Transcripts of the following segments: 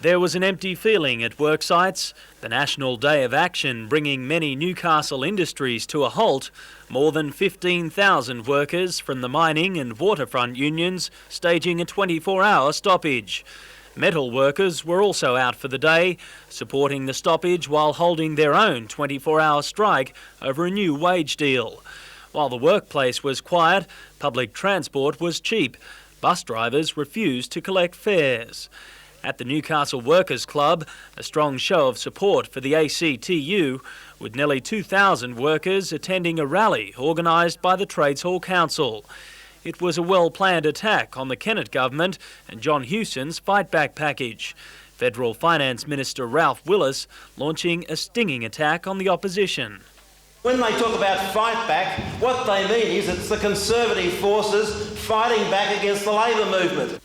There was an empty feeling at work sites. The National Day of Action bringing many Newcastle industries to a halt. More than 15,000 workers from the mining and waterfront unions staging a 24-hour stoppage. Metal workers were also out for the day, supporting the stoppage while holding their own 24-hour strike over a new wage deal. While the workplace was quiet, public transport was cheap. Bus drivers refused to collect fares. At the Newcastle Workers Club, a strong show of support for the ACTU, with nearly 2,000 workers attending a rally organised by the Trades Hall Council. It was a well-planned attack on the Kennett government and John Hewson's fight-back package. Federal Finance Minister Ralph Willis launching a stinging attack on the opposition. When they talk about fight back, what they mean is it's the Conservative forces fighting back against the Labor movement.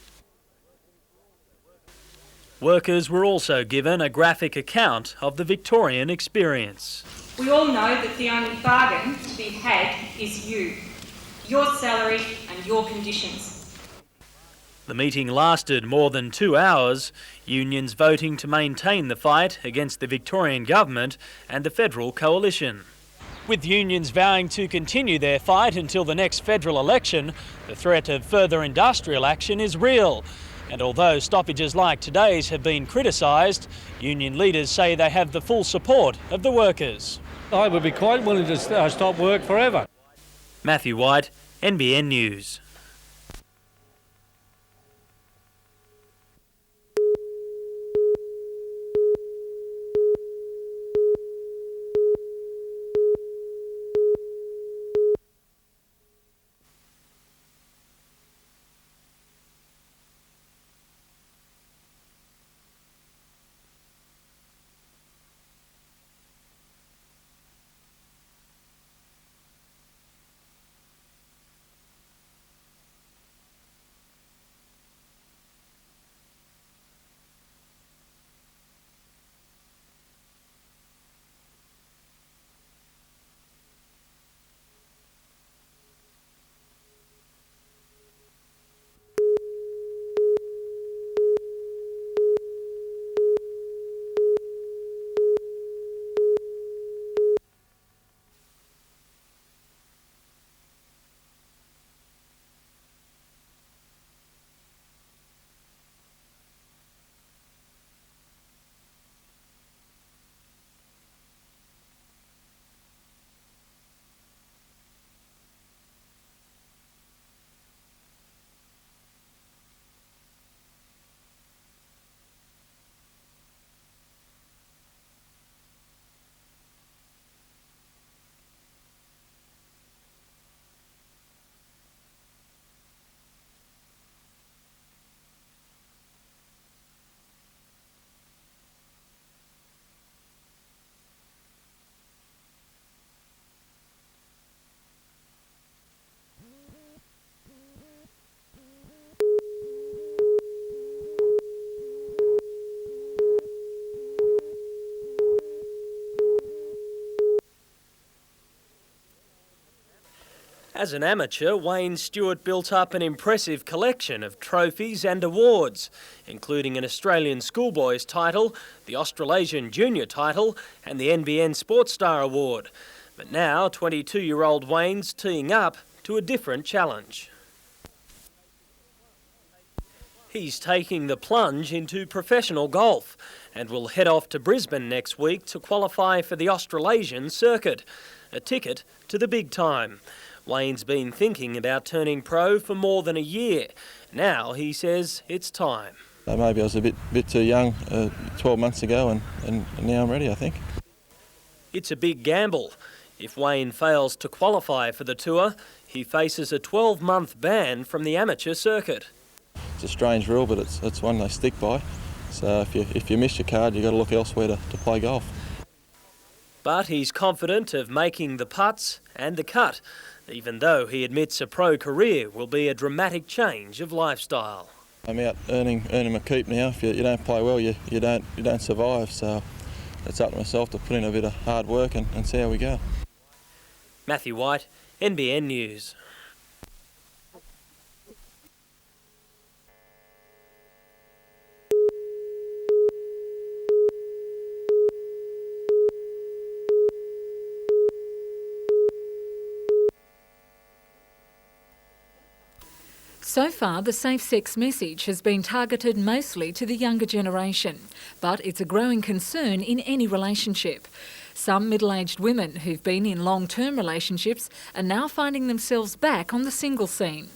Workers were also given a graphic account of the Victorian experience. We all know that the only bargain to be had is you, your salary and your conditions. The meeting lasted more than 2 hours, unions voting to maintain the fight against the Victorian government and the federal coalition. With unions vowing to continue their fight until the next federal election, the threat of further industrial action is real. And although stoppages like today's have been criticised, union leaders say they have the full support of the workers. I would be quite willing to stop work forever. Matthew White, NBN News. As an amateur, Wayne Stewart built up an impressive collection of trophies and awards, including an Australian Schoolboys title, the Australasian Junior title and the NBN Sports Star Award. But now 22-year-old Wayne's teeing up to a different challenge. He's taking the plunge into professional golf and will head off to Brisbane next week to qualify for the Australasian circuit, a ticket to the big time. Wayne's been thinking about turning pro for more than a year. Now he says it's time. Maybe I was a bit too young 12 months ago and now I'm ready, I think. It's a big gamble. If Wayne fails to qualify for the tour, he faces a 12-month ban from the amateur circuit. It's a strange rule, but it's one they stick by. So if you miss your card, you've got to look elsewhere to play golf. But he's confident of making the putts and the cut, even though he admits a pro career will be a dramatic change of lifestyle. I'm out earning my keep now. If you don't play well, you don't survive. So it's up to myself to put in a bit of hard work and see how we go. Matthew White, NBN News. So far, the safe sex message has been targeted mostly to the younger generation, but it's a growing concern in any relationship. Some middle-aged women who've been in long-term relationships are now finding themselves back on the single scene.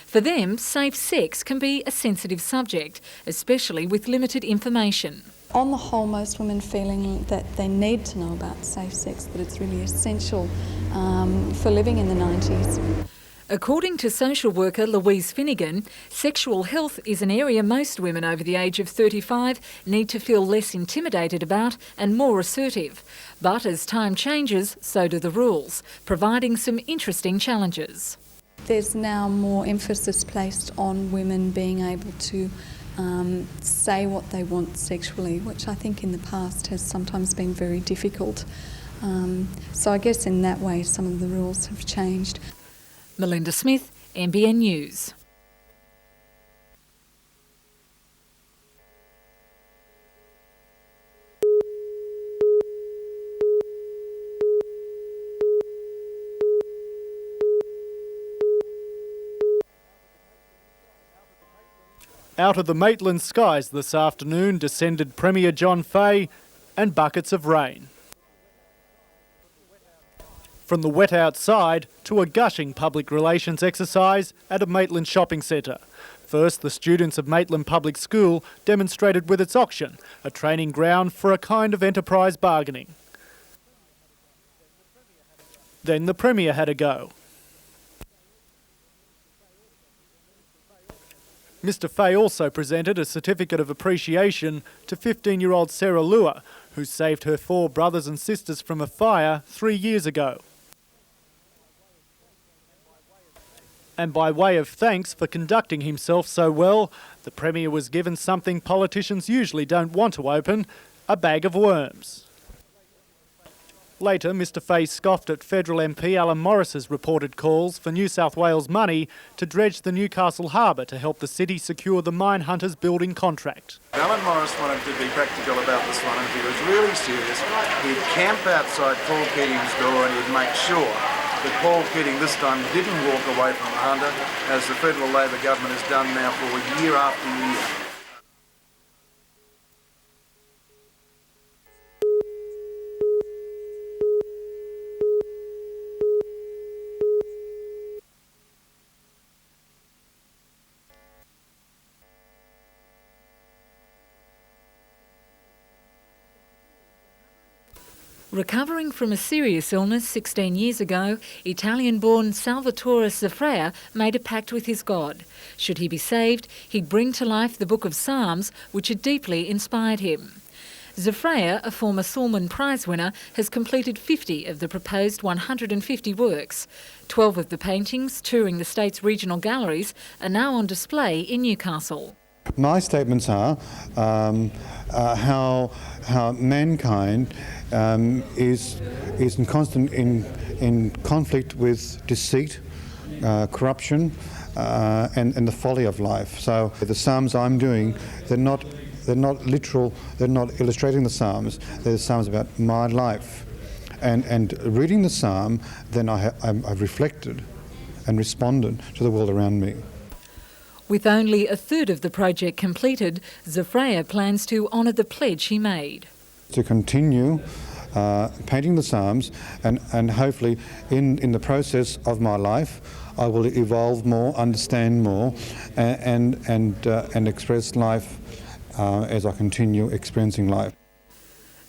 For them, safe sex can be a sensitive subject, especially with limited information. On the whole, most women feeling that they need to know about safe sex, that it's really essential for living in the 90s. According to social worker Louise Finnegan, sexual health is an area most women over the age of 35 need to feel less intimidated about and more assertive. But as time changes, so do the rules, providing some interesting challenges. There's now more emphasis placed on women being able to say what they want sexually, which I think in the past has sometimes been very difficult. So I guess in that way some of the rules have changed. Melinda Smith, NBN News. Out of the Maitland skies this afternoon descended Premier John Fahey and buckets of rain. From the wet outside to a gushing public relations exercise at a Maitland shopping centre. First, the students of Maitland Public School demonstrated with its auction, a training ground for a kind of enterprise bargaining. Then the Premier had a go. Mr Fahey also presented a certificate of appreciation to 15-year-old Sarah Lua, who saved her 4 brothers and sisters from a fire 3 years ago. And by way of thanks for conducting himself so well, the Premier was given something politicians usually don't want to open, a bag of worms. Later, Mr Fahey scoffed at federal MP Alan Morris's reported calls for New South Wales money to dredge the Newcastle harbour to help the city secure the mine hunters building contract. Alan Morris wanted to be practical about this one, and if he was really serious, he'd camp outside Paul Keating's door and he'd make sure that Paul Keating this time didn't walk away from the hunter, as the federal Labor government has done now for year after year. Recovering from a serious illness 16 years ago, Italian-born Salvatore Zafrea made a pact with his God. Should he be saved, he'd bring to life the Book of Psalms, which had deeply inspired him. Zafrea, a former Salman Prize winner, has completed 50 of the proposed 150 works. 12 of the paintings, touring the state's regional galleries, are now on display in Newcastle. My statements are how mankind is in constant in conflict with deceit, corruption, and the folly of life. So the Psalms I'm doing, they're not literal. They're not illustrating the Psalms. They're the Psalms about my life, and reading the Psalm, then I've reflected and responded to the world around me. With only a third of the project completed, Zafrea plans to honour the pledge he made. To continue painting the Psalms, and hopefully in the process of my life I will evolve more, understand more, and express life as I continue experiencing life.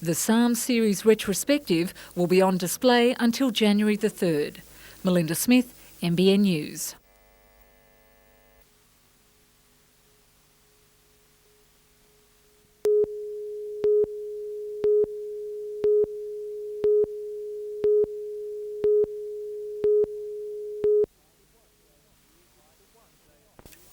The Psalm series retrospective will be on display until January the 3rd. Melinda Smith, NBN News.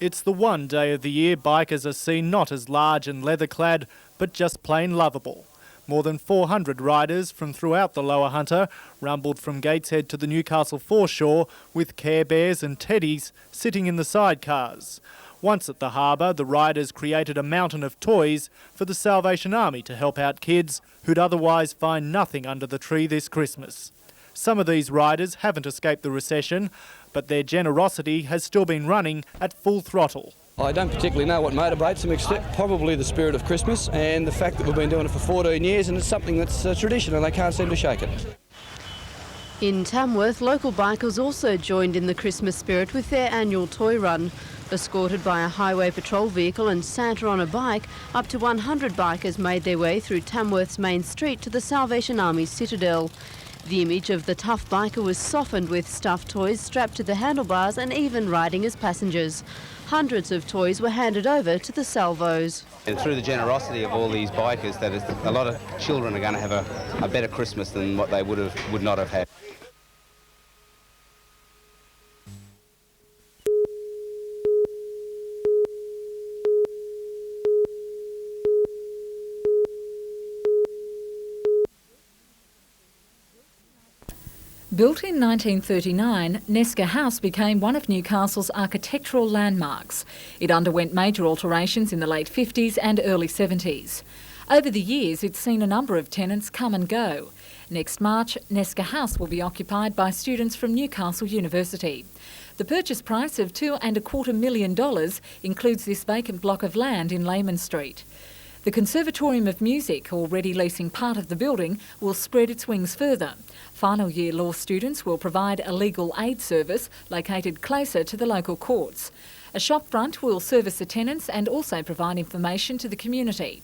It's the one day of the year bikers are seen not as large and leather-clad, but just plain lovable. More than 400 riders from throughout the Lower Hunter rumbled from Gateshead to the Newcastle foreshore with Care Bears and Teddies sitting in the sidecars. Once at the harbour, the riders created a mountain of toys for the Salvation Army to help out kids who'd otherwise find nothing under the tree this Christmas. Some of these riders haven't escaped the recession. but their generosity has still been running at full throttle. I don't particularly know what motivates them, except probably the spirit of Christmas and the fact that we've been doing it for 14 years and it's something that's a tradition and they can't seem to shake it. In Tamworth, local bikers also joined in the Christmas spirit with their annual toy run. Escorted by a highway patrol vehicle and Santa on a bike, up to 100 bikers made their way through Tamworth's main street to the Salvation Army's citadel. The image of the tough biker was softened with stuffed toys strapped to the handlebars and even riding as passengers. Hundreds of toys were handed over to the salvos. And through the generosity of all these bikers, that is, a lot of children are going to have a better Christmas than what they would not have had. Built in 1939, Nesca House became one of Newcastle's architectural landmarks. It underwent major alterations in the late 50s and early 70s. Over the years, it's seen a number of tenants come and go. Next March, Nesca House will be occupied by students from Newcastle University. The purchase price of $2.25 million includes this vacant block of land in Lehman Street. The Conservatorium of Music, already leasing part of the building, will spread its wings further. Final year law students will provide a legal aid service located closer to the local courts. A shopfront will service the tenants and also provide information to the community.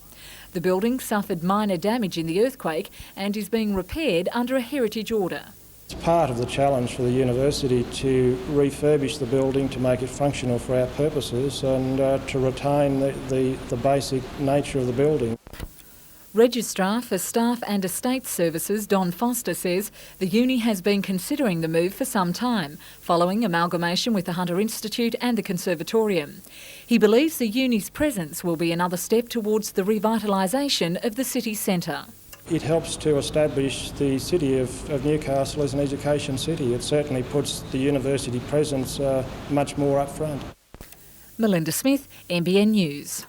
The building suffered minor damage in the earthquake and is being repaired under a heritage order. It's part of the challenge for the university to refurbish the building to make it functional for our purposes and to retain the basic nature of the building. Registrar for Staff and Estates Services Don Foster says the uni has been considering the move for some time, following amalgamation with the Hunter Institute and the Conservatorium. He believes the uni's presence will be another step towards the revitalisation of the city centre. It helps to establish the city of Newcastle as an education city. It certainly puts the university presence much more up front. Melinda Smith, NBN News.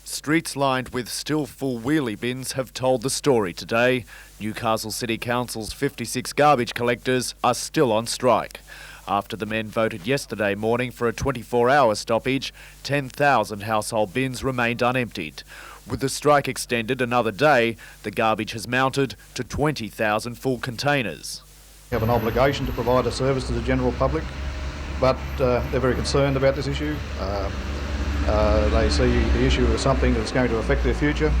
Streets lined with still full wheelie bins have told the story today. Newcastle City Council's 56 garbage collectors are still on strike. After the men voted yesterday morning for a 24-hour stoppage, 10,000 household bins remained unemptied. With the strike extended another day, the garbage has mounted to 20,000 full containers. We have an obligation to provide a service to the general public, but they're very concerned about this issue. They see the issue as something that's going to affect their future.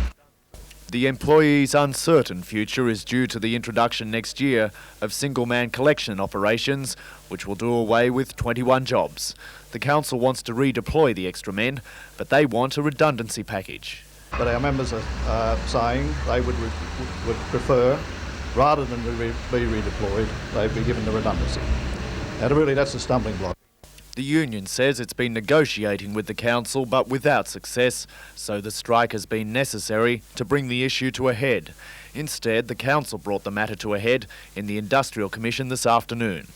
The employees' uncertain future is due to the introduction next year of single-man collection operations, which will do away with 21 jobs. The council wants to redeploy the extra men, but they want a redundancy package. But our members are saying they would prefer, rather than be redeployed, they'd be given the redundancy. And really that's a stumbling block. The union says it's been negotiating with the council but without success, so the strike has been necessary to bring the issue to a head. Instead, the council brought the matter to a head in the Industrial Commission this afternoon.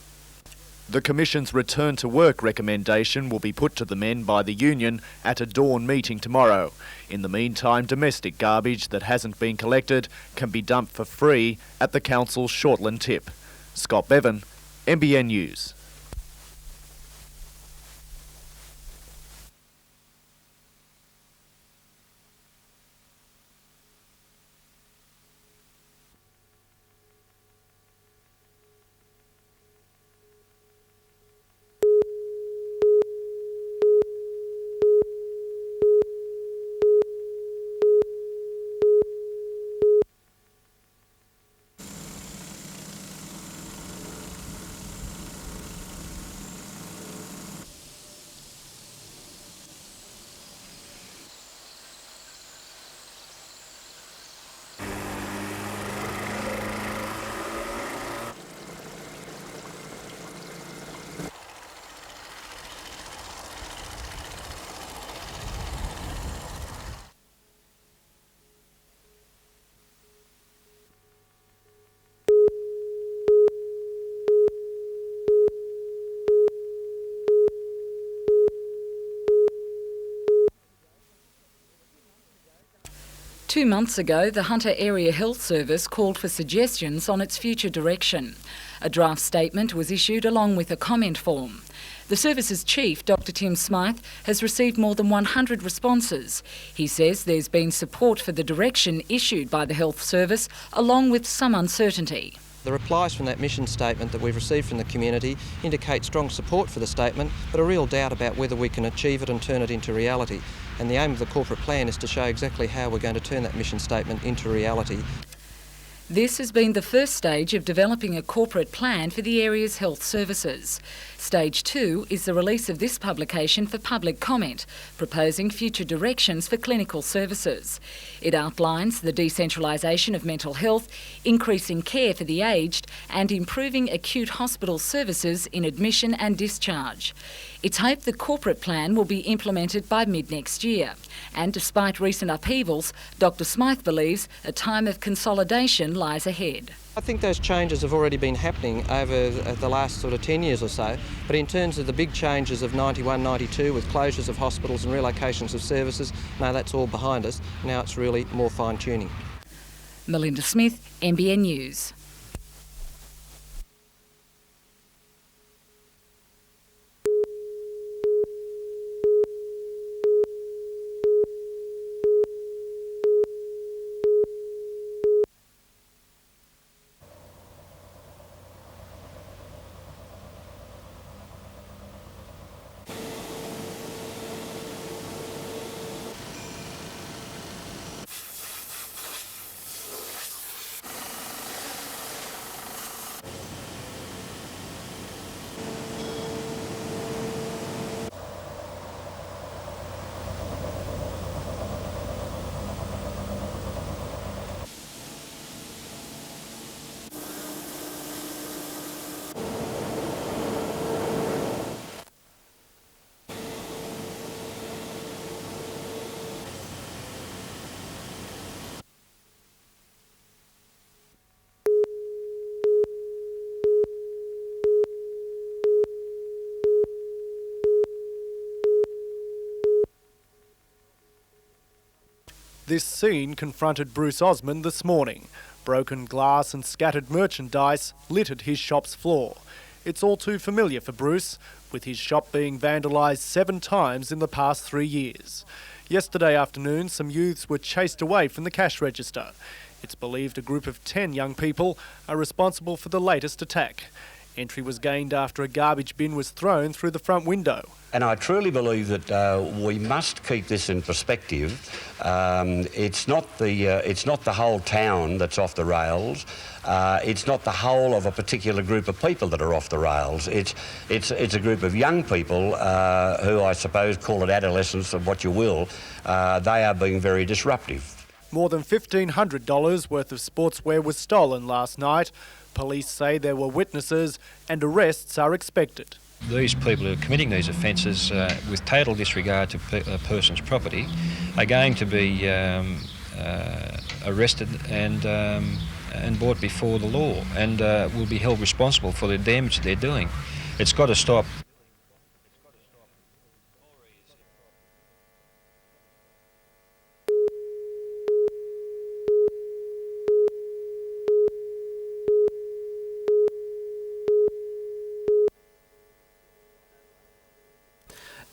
The Commission's return to work recommendation will be put to the men by the union at a dawn meeting tomorrow. In the meantime, domestic garbage that hasn't been collected can be dumped for free at the council's Shortland tip. Scott Bevan, NBN News. 2 months ago, the Hunter Area Health Service called for suggestions on its future direction. A draft statement was issued along with a comment form. The service's chief, Dr Tim Smythe, has received more than 100 responses. He says there's been support for the direction issued by the Health Service, along with some uncertainty. The replies from that mission statement that we've received from the community indicate strong support for the statement, but a real doubt about whether we can achieve it and turn it into reality. And the aim of the corporate plan is to show exactly how we're going to turn that mission statement into reality. This has been the first stage of developing a corporate plan for the area's health services. Stage 2 is the release of this publication for public comment, proposing future directions for clinical services. It outlines the decentralisation of mental health, increasing care for the aged, and improving acute hospital services in admission and discharge. It's hoped the corporate plan will be implemented by mid-next year. And despite recent upheavals, Dr Smythe believes a time of consolidation lies ahead. I think those changes have already been happening over the last sort of 10 years or so, but in terms of the big changes of 91, 92 with closures of hospitals and relocations of services, no, that's all behind us. Now it's really more fine-tuning. Melinda Smith, NBN News. This scene confronted Bruce Osmond this morning. Broken glass and scattered merchandise littered his shop's floor. It's all too familiar for Bruce, with his shop being vandalised 7 times in the past 3 years. Yesterday afternoon, some youths were chased away from the cash register. It's believed a group of 10 young people are responsible for the latest attack. Entry was gained after a garbage bin was thrown through the front window. And I truly believe that we must keep this in perspective. It's not the whole town that's off the rails. It's not the whole of a particular group of people that are off the rails. It's a group of young people who I suppose, call it adolescents or what you will. They are being very disruptive. More than $1,500 worth of sportswear was stolen last night. Police say there were witnesses and arrests are expected. These people who are committing these offences with total disregard to a person's property are going to be arrested and brought before the law and will be held responsible for the damage they're doing. It's got to stop.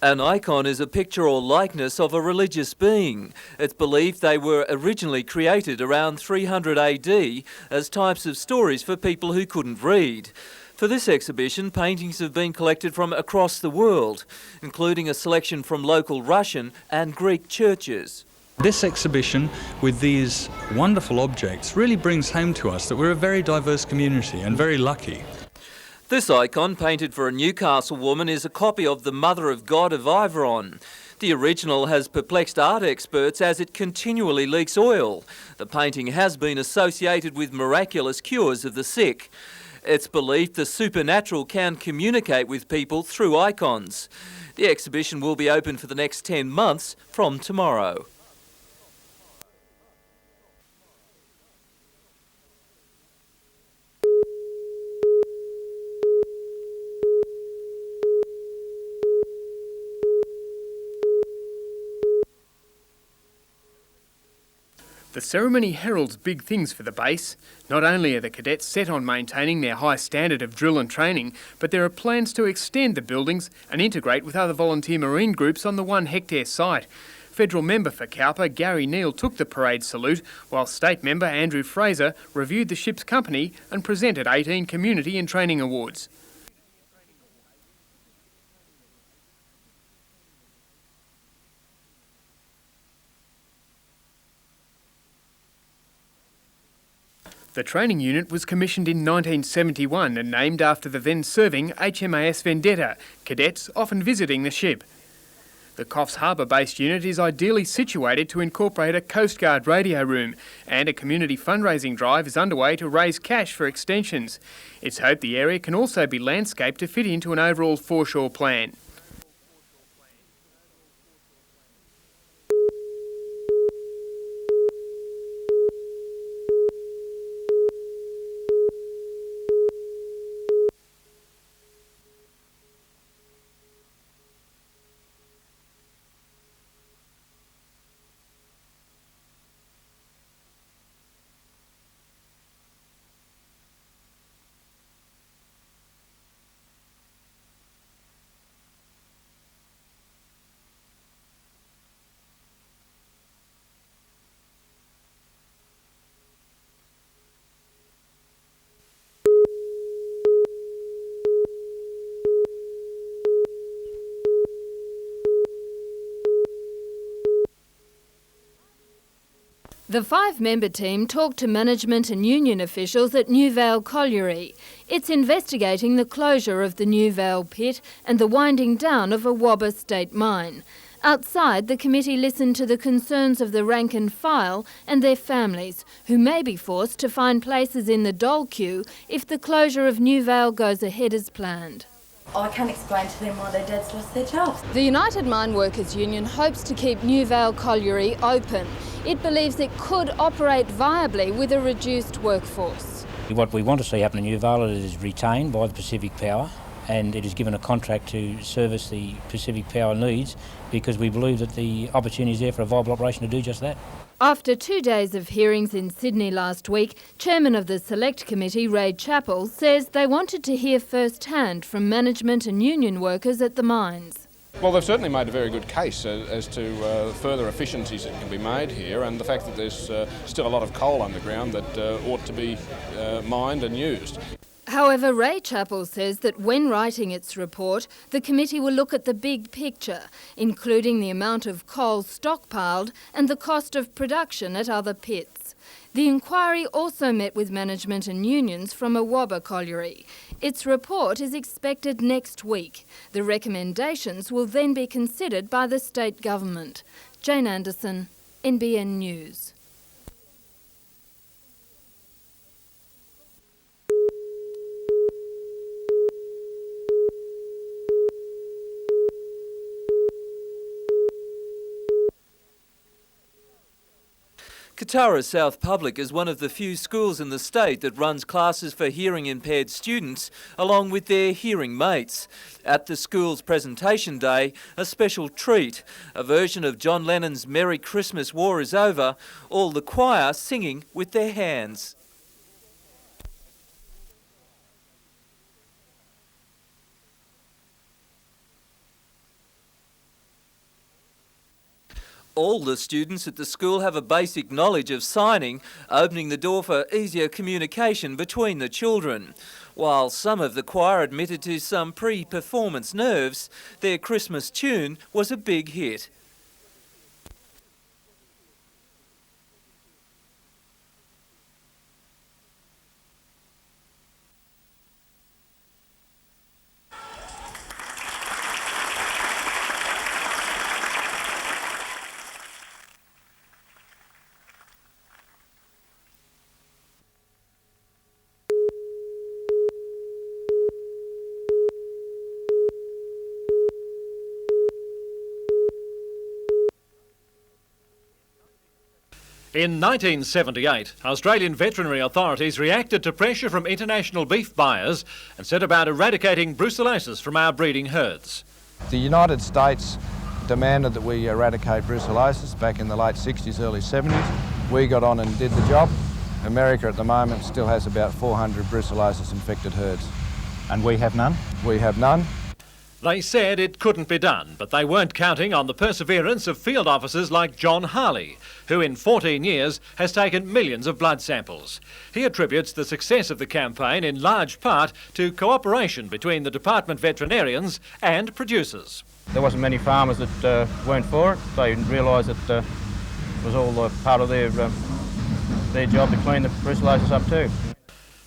An icon is a picture or likeness of a religious being. It's believed they were originally created around 300 AD as types of stories for people who couldn't read. For this exhibition, paintings have been collected from across the world, including a selection from local Russian and Greek churches. This exhibition with these wonderful objects really brings home to us that we're a very diverse community and very lucky. This icon, painted for a Newcastle woman, is a copy of the Mother of God of Iveron. The original has perplexed art experts as it continually leaks oil. The painting has been associated with miraculous cures of the sick. It's believed the supernatural can communicate with people through icons. The exhibition will be open for the next 10 months from tomorrow. The ceremony heralds big things for the base. Not only are the cadets set on maintaining their high standard of drill and training, but there are plans to extend the buildings and integrate with other volunteer marine groups on the 1 hectare site. Federal member for Cowper, Gary Neal, took the parade salute, while State member Andrew Fraser reviewed the ship's company and presented 18 community and training awards. The training unit was commissioned in 1971 and named after the then-serving HMAS Vendetta, cadets often visiting the ship. The Coffs Harbour-based unit is ideally situated to incorporate a Coast Guard radio room, and a community fundraising drive is underway to raise cash for extensions. It's hoped the area can also be landscaped to fit into an overall foreshore plan. The 5-member team talked to management and union officials at New Vale Colliery. It's investigating the closure of the New Vale pit and the winding down of a Wobber state mine. Outside, the committee listened to the concerns of the rank and file and their families, who may be forced to find places in the dole queue if the closure of New Vale goes ahead as planned. I can't explain to them why their dads lost their jobs. The United Mine Workers Union hopes to keep New Vale Colliery open. It believes it could operate viably with a reduced workforce. What we want to see happen in New Vale is retained by the Pacific Power, and it is given a contract to service the Pacific Power needs, because we believe that the opportunity is there for a viable operation to do just that. After 2 days of hearings in Sydney last week, Chairman of the Select Committee, Ray Chappell, says they wanted to hear firsthand from management and union workers at the mines. Well, they've certainly made a very good case as to further efficiencies that can be made here, and the fact that there's still a lot of coal underground that ought to be mined and used. However, Ray Chappell says that when writing its report, the committee will look at the big picture, including the amount of coal stockpiled and the cost of production at other pits. The inquiry also met with management and unions from a Wobber colliery. Its report is expected next week. The recommendations will then be considered by the state government. Jane Anderson, NBN News. Torres South Public is one of the few schools in the state that runs classes for hearing impaired students along with their hearing mates. At the school's presentation day, a special treat, a version of John Lennon's Merry Christmas, War is Over, all the choir singing with their hands. All the students at the school have a basic knowledge of signing, opening the door for easier communication between the children. While some of the choir admitted to some pre-performance nerves, their Christmas tune was a big hit. In 1978, Australian veterinary authorities reacted to pressure from international beef buyers and set about eradicating brucellosis from our breeding herds. The United States demanded that we eradicate brucellosis back in the late 60s, early 70s. We got on and did the job. America at the moment still has about 400 brucellosis infected herds. And we have none? We have none. They said it couldn't be done, but they weren't counting on the perseverance of field officers like John Harley, who in 14 years has taken millions of blood samples. He attributes the success of the campaign in large part to cooperation between the department veterinarians and producers. There wasn't many farmers that weren't for it. They realised that it was all part of their job to clean the brucellosis up too.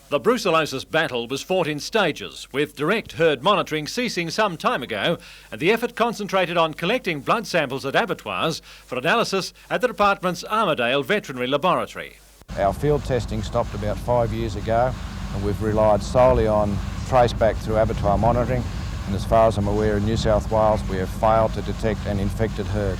The brucellosis battle was fought in stages, with direct herd monitoring ceasing some time ago, and the effort concentrated on collecting blood samples at abattoirs for analysis at the department's Armidale Veterinary Laboratory. Our field testing stopped about 5 years ago, and we've relied solely on traceback through abattoir monitoring, and as far as I'm aware in New South Wales we have failed to detect an infected herd.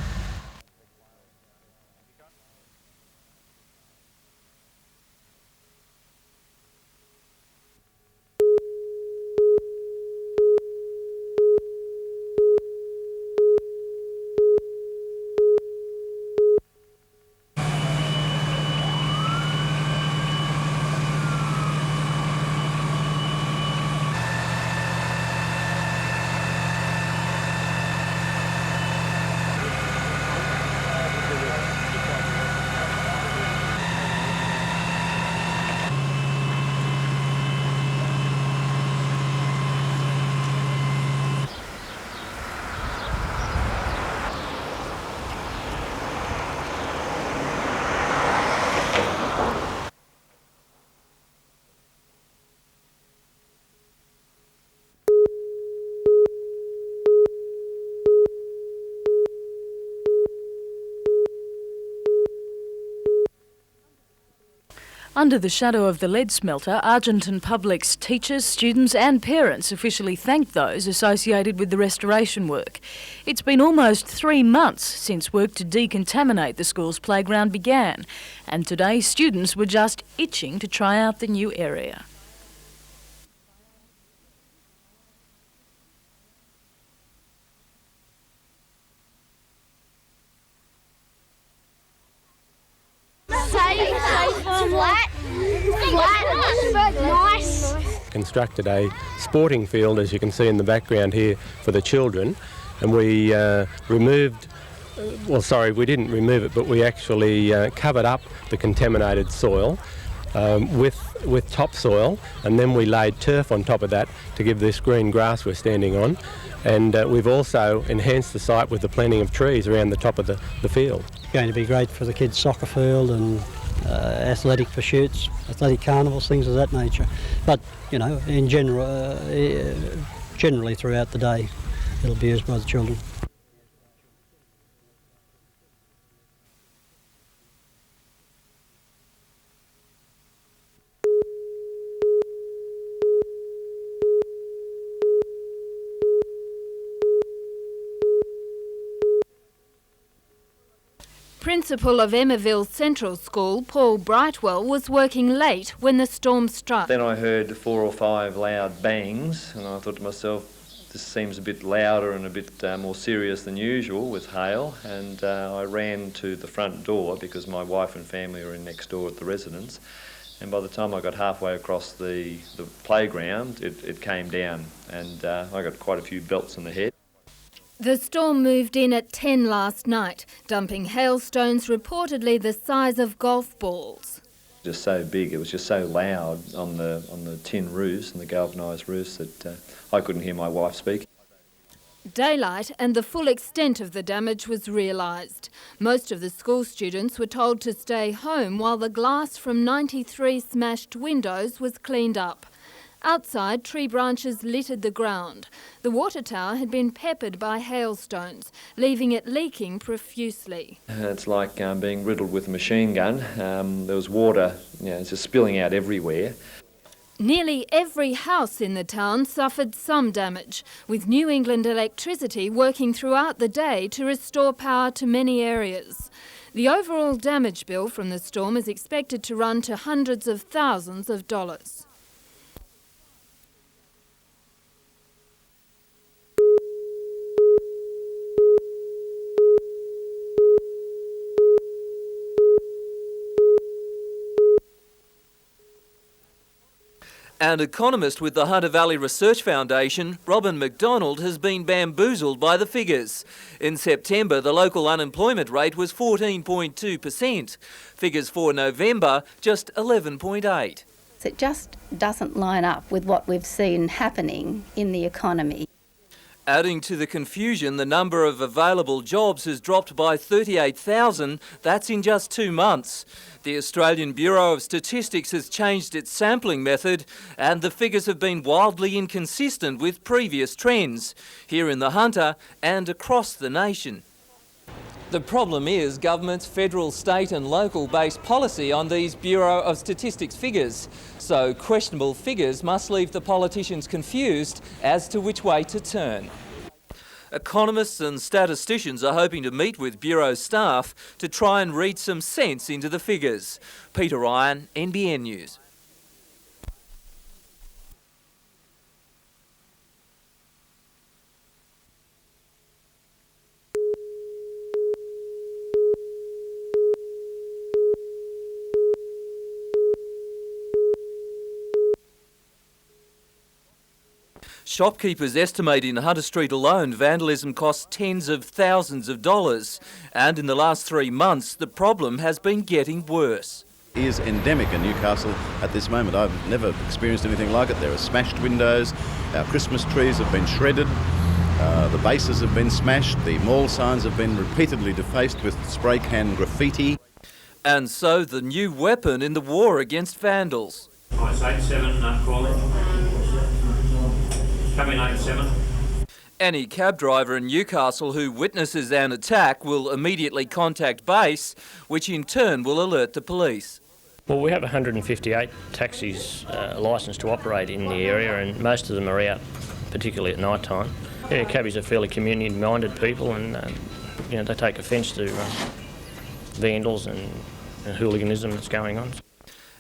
Under the shadow of the lead smelter, Argenton Public's teachers, students and parents officially thanked those associated with the restoration work. It's been almost 3 months since work to decontaminate the school's playground began, and today students were just itching to try out the new area. Nice. Constructed a sporting field, as you can see in the background here, for the children, and we removed, we didn't remove it, but we actually covered up the contaminated soil with topsoil, and then we laid turf on top of that to give this green grass we're standing on, and we've also enhanced the site with the planting of trees around the top of the field. It's going to be great for the kids' soccer field and athletic pursuits, athletic carnivals, things of that nature. But, you know, in general, generally throughout the day, it'll be used by the children. Principal of Emmaville Central School, Paul Brightwell, was working late when the storm struck. Then I heard 4 or 5 loud bangs, and I thought to myself, this seems a bit louder and a bit more serious than usual with hail, and I ran to the front door because my wife and family are in next door at the residence, and by the time I got halfway across the playground, it came down, and I got quite a few belts in the head. The storm moved in at 10 last night, dumping hailstones reportedly the size of golf balls. Just so big, it was just so loud on the tin roofs and the galvanised roofs that I couldn't hear my wife speak. Daylight and the full extent of the damage was realised. Most of the school students were told to stay home while the glass from 93 smashed windows was cleaned up. Outside, tree branches littered the ground. The water tower had been peppered by hailstones, leaving it leaking profusely. It's like being riddled with a machine gun. There was water, just spilling out everywhere. Nearly every house in the town suffered some damage, with New England Electricity working throughout the day to restore power to many areas. The overall damage bill from the storm is expected to run to hundreds of thousands of dollars. An economist with the Hunter Valley Research Foundation, Robin McDonald, has been bamboozled by the figures. In September, the local unemployment rate was 14.2%. Figures for November, just 11.8%. It just doesn't line up with what we've seen happening in the economy. Adding to the confusion, the number of available jobs has dropped by 38,000. That's in just 2 months. The Australian Bureau of Statistics has changed its sampling method, and the figures have been wildly inconsistent with previous trends, here in the Hunter and across the nation. The problem is government's federal, state and local-based policy on these Bureau of Statistics figures. So questionable figures must leave the politicians confused as to which way to turn. Economists and statisticians are hoping to meet with Bureau staff to try and read some sense into the figures. Peter Ryan, NBN News. Shopkeepers estimate in Hunter Street alone vandalism costs tens of thousands of dollars, and in the last 3 months the problem has been getting worse. It is endemic in Newcastle at this moment. I've never experienced anything like it. There are smashed windows, our Christmas trees have been shredded, the bases have been smashed, the mall signs have been repeatedly defaced with spray can graffiti. And so the new weapon in the war against vandals. Oh, it's 87 calling. Coming 87. Any cab driver in Newcastle who witnesses an attack will immediately contact base, which in turn will alert the police. Well, we have 158 taxis licensed to operate in the area, and most of them are out, particularly at night time. Yeah, cabbies are fairly community-minded people, and they take offence to vandals and hooliganism that's going on.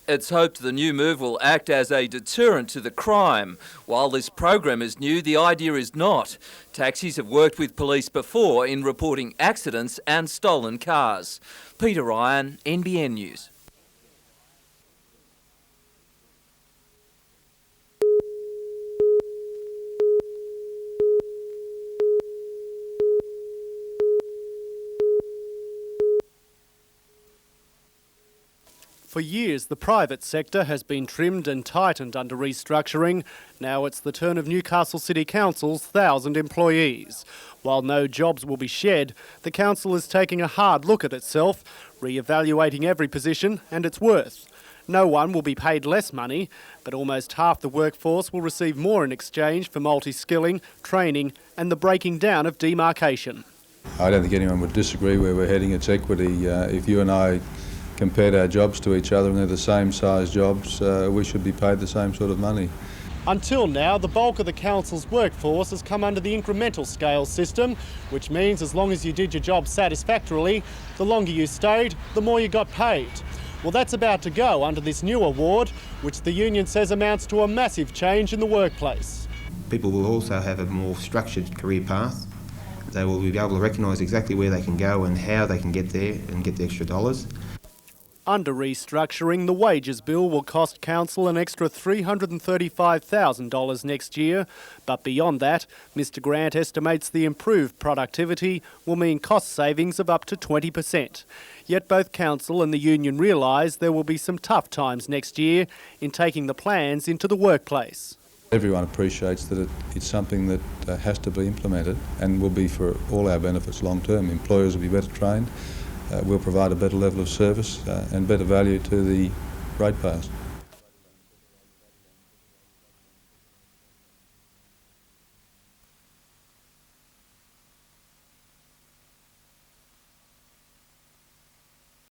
It's hoped the new move will act as a deterrent to the crime. While this program is new, the idea is not. Taxis have worked with police before in reporting accidents and stolen cars. Peter Ryan, NBN News. For years, the private sector has been trimmed and tightened under restructuring. Now it's the turn of Newcastle City Council's 1,000 employees. While no jobs will be shed, the council is taking a hard look at itself, re-evaluating every position and its worth. No one will be paid less money, but almost half the workforce will receive more in exchange for multi-skilling, training and the breaking down of demarcation. I don't think anyone would disagree where we're heading. It's equity. If you and I compared our jobs to each other and they're the same size jobs, we should be paid the same sort of money. Until now, the bulk of the council's workforce has come under the incremental scale system, which means as long as you did your job satisfactorily, the longer you stayed, the more you got paid. Well, that's about to go under this new award, which the union says amounts to a massive change in the workplace. People will also have a more structured career path. They will be able to recognise exactly where they can go and how they can get there and get the extra dollars. Under restructuring, the wages bill will cost council an extra $335,000 next year. But beyond that, Mr Grant estimates the improved productivity will mean cost savings of up to 20%. Yet both council and the union realise there will be some tough times next year in taking the plans into the workplace. Everyone appreciates that it's something that has to be implemented and will be for all our benefits long term. Employers will be better trained. We'll provide a better level of service and better value to the ratepayers.